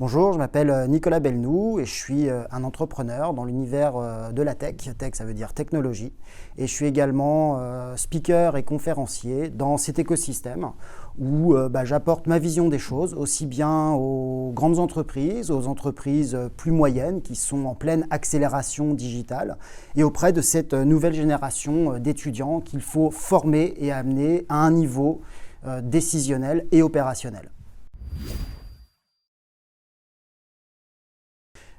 Bonjour, je m'appelle Nicolas Belnou et je suis un entrepreneur dans l'univers de la tech. Tech, ça veut dire technologie. Et je suis également speaker et conférencier dans cet écosystème où j'apporte ma vision des choses, aussi bien aux grandes entreprises, aux entreprises plus moyennes qui sont en pleine accélération digitale et auprès de cette nouvelle génération d'étudiants qu'il faut former et amener à un niveau décisionnel et opérationnel.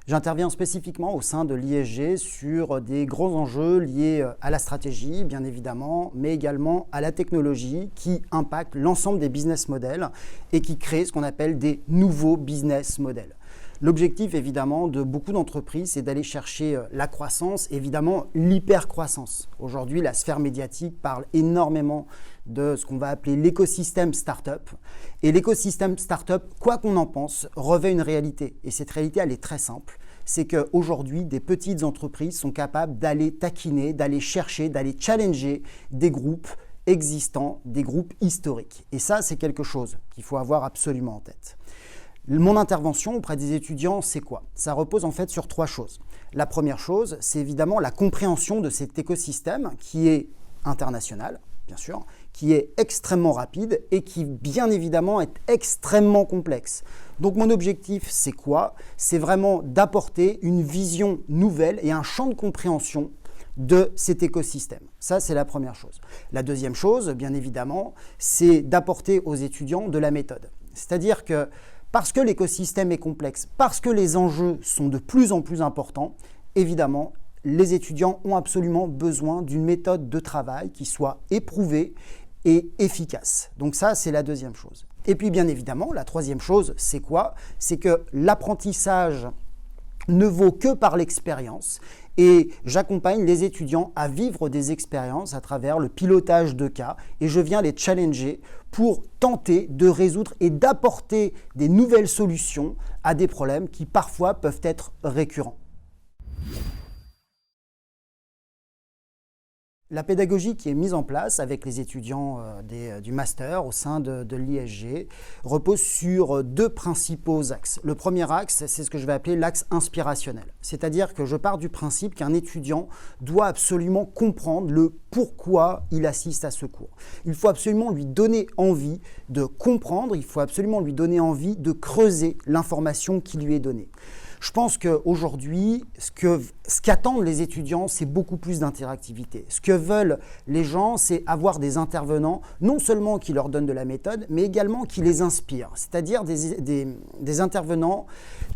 J'interviens spécifiquement au sein de l'ISG sur des gros enjeux liés à la stratégie, bien évidemment, mais également à la technologie qui impactent l'ensemble des business models et qui créent ce qu'on appelle des nouveaux business models. L'objectif, évidemment, de beaucoup d'entreprises, c'est d'aller chercher la croissance, évidemment l'hypercroissance. Aujourd'hui, la sphère médiatique parle énormément de ce qu'on va appeler l'écosystème startup. Et l'écosystème startup, quoi qu'on en pense, revêt une réalité. Et cette réalité, elle est très simple. C'est qu'aujourd'hui, des petites entreprises sont capables d'aller taquiner, d'aller chercher, d'aller challenger des groupes existants, des groupes historiques. Et ça, c'est quelque chose qu'il faut avoir absolument en tête. Mon intervention auprès des étudiants, c'est quoi? Ça repose en fait sur trois choses. La première chose, c'est évidemment la compréhension de cet écosystème qui est international, bien sûr, qui est extrêmement rapide et qui, bien évidemment, est extrêmement complexe. Donc mon objectif, c'est quoi? C'est vraiment d'apporter une vision nouvelle et un champ de compréhension de cet écosystème. Ça, c'est la première chose. La deuxième chose, bien évidemment, c'est d'apporter aux étudiants de la méthode. C'est-à-dire que parce que l'écosystème est complexe, parce que les enjeux sont de plus en plus importants, évidemment, les étudiants ont absolument besoin d'une méthode de travail qui soit éprouvée et efficace. Donc ça, c'est la deuxième chose. Et puis, bien évidemment, la troisième chose, c'est quoi? C'est que l'apprentissage ne vaut que par l'expérience et j'accompagne les étudiants à vivre des expériences à travers le pilotage de cas et je viens les challenger pour tenter de résoudre et d'apporter des nouvelles solutions à des problèmes qui parfois peuvent être récurrents. La pédagogie qui est mise en place avec les étudiants du master au sein de l'ISG repose sur deux principaux axes. Le premier axe, c'est ce que je vais appeler l'axe inspirationnel. C'est-à-dire que je pars du principe qu'un étudiant doit absolument comprendre le pourquoi il assiste à ce cours. Il faut absolument lui donner envie de comprendre, il faut absolument lui donner envie de creuser l'information qui lui est donnée. Je pense qu'aujourd'hui, ce qu'attendent les étudiants, c'est beaucoup plus d'interactivité. Ce que veulent les gens, c'est avoir des intervenants, non seulement qui leur donnent de la méthode, mais également qui les inspirent. C'est-à-dire des intervenants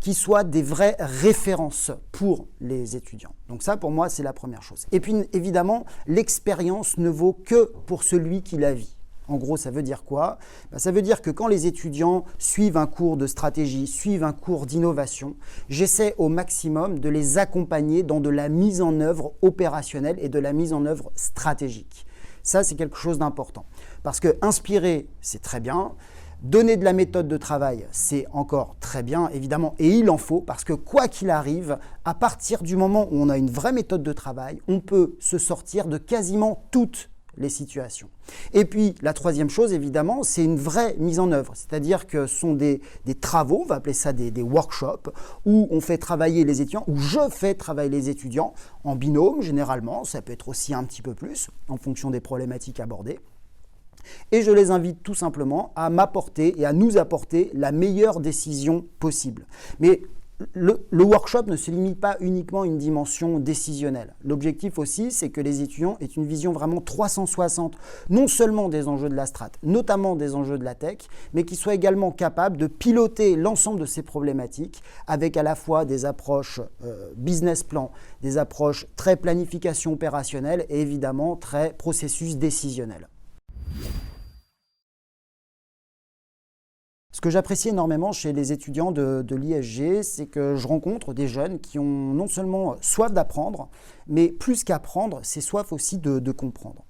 qui soient des vraies références pour les étudiants. Donc ça, pour moi, c'est la première chose. Et puis, évidemment, l'expérience ne vaut que pour celui qui la vit. En gros, ça veut dire quoi? Ça veut dire que quand les étudiants suivent un cours de stratégie, suivent un cours d'innovation, j'essaie au maximum de les accompagner dans de la mise en œuvre opérationnelle et de la mise en œuvre stratégique. Ça, c'est quelque chose d'important. Parce que inspirer, c'est très bien. Donner de la méthode de travail, c'est encore très bien, évidemment, et il en faut, parce que quoi qu'il arrive, à partir du moment où on a une vraie méthode de travail, on peut se sortir de quasiment toutes les situations. Et puis, la troisième chose, évidemment, c'est une vraie mise en œuvre. C'est-à-dire que ce sont des travaux, on va appeler ça des workshops, où on fait travailler les étudiants, où je fais travailler les étudiants en binôme, généralement. Ça peut être aussi un petit peu plus, en fonction des problématiques abordées. Et je les invite tout simplement à m'apporter et à nous apporter la meilleure décision possible. Mais le workshop ne se limite pas uniquement à une dimension décisionnelle. L'objectif aussi, c'est que les étudiants aient une vision vraiment 360, non seulement des enjeux de la strat, notamment des enjeux de la tech, mais qu'ils soient également capables de piloter l'ensemble de ces problématiques avec à la fois des approches business plan, des approches très planification opérationnelle et évidemment très processus décisionnel. Ce que j'apprécie énormément chez les étudiants de l'ISG, c'est que je rencontre des jeunes qui ont non seulement soif d'apprendre, mais plus qu'apprendre, c'est soif aussi de comprendre.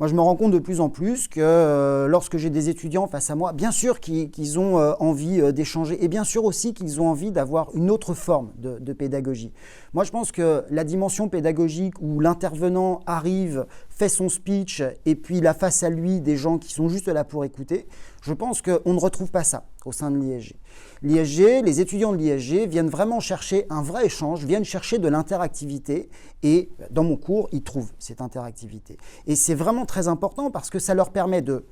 Moi, je me rends compte de plus en plus que lorsque j'ai des étudiants face à moi, bien sûr qu'ils ont envie d'échanger et bien sûr aussi qu'ils ont envie d'avoir une autre forme de pédagogie. Moi, je pense que la dimension pédagogique où l'intervenant arrive fait son speech et puis il a face à lui des gens qui sont juste là pour écouter. Je pense qu'on ne retrouve pas ça au sein de l'ISG. L'ISG, les étudiants de l'ISG viennent vraiment chercher un vrai échange, viennent chercher de l'interactivité et dans mon cours, ils trouvent cette interactivité. Et c'est vraiment très important parce que ça leur permet de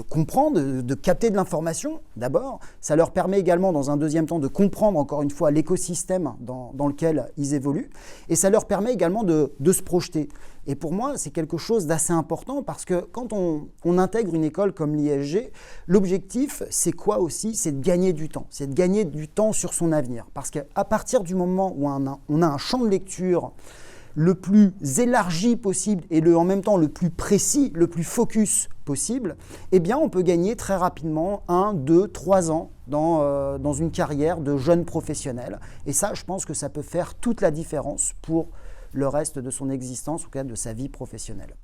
comprendre, de capter de l'information d'abord. Ça leur permet également dans un deuxième temps de comprendre encore une fois l'écosystème dans lequel ils évoluent. Et ça leur permet également de se projeter. Et pour moi, c'est quelque chose d'assez important parce que quand on intègre une école comme l'ISG, l'objectif, c'est quoi aussi? C'est de gagner du temps. C'est de gagner du temps sur son avenir. Parce qu'à partir du moment où on a un champ de lecture le plus élargi possible et en même temps le plus précis, le plus focus possible, eh bien on peut gagner très rapidement 1, 2, 3 ans dans une carrière de jeune professionnel. Et ça, je pense que ça peut faire toute la différence pour le reste de son existence, ou en tout cas de sa vie professionnelle.